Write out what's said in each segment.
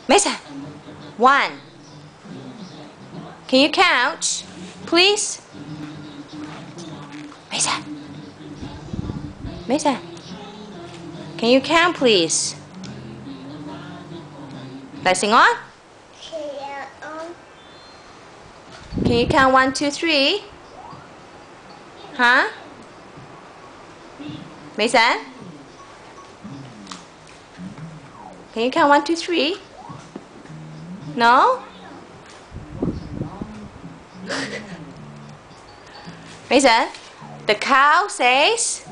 Mason, 1. Can you count, please? Mason, can you count, please? Let's sing on. Can you count 1, 2, 3? Huh? Mason? Can you count 1, 2, 3? No? Mason, the cow says,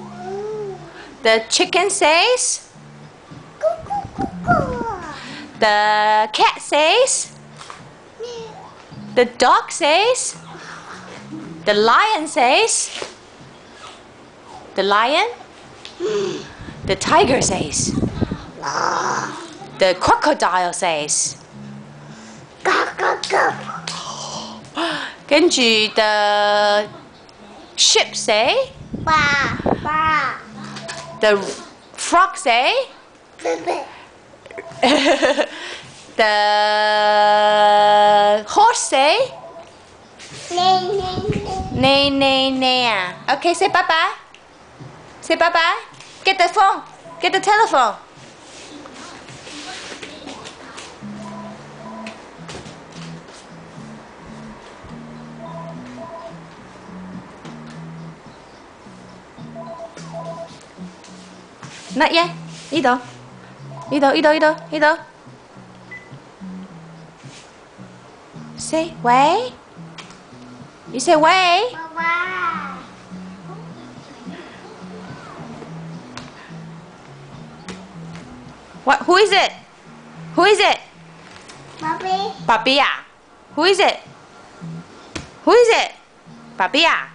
the chicken says, the cat says, the dog says, the lion says, the lion, the tiger says, the crocodile says. 跟住 the sheep say, the frog say, the horse say, neigh, neigh, neigh. Okay, say bye bye. Say bye bye. Get the phone. Get the telephone. Not yet. 呢度 Say 喂. You say 喂. What? Who is it? Who is it? Bobby. Bobby 啊 Who is it? Who is it? Bobby 啊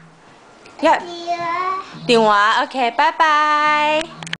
Yeah. 電話 Okay, bye bye.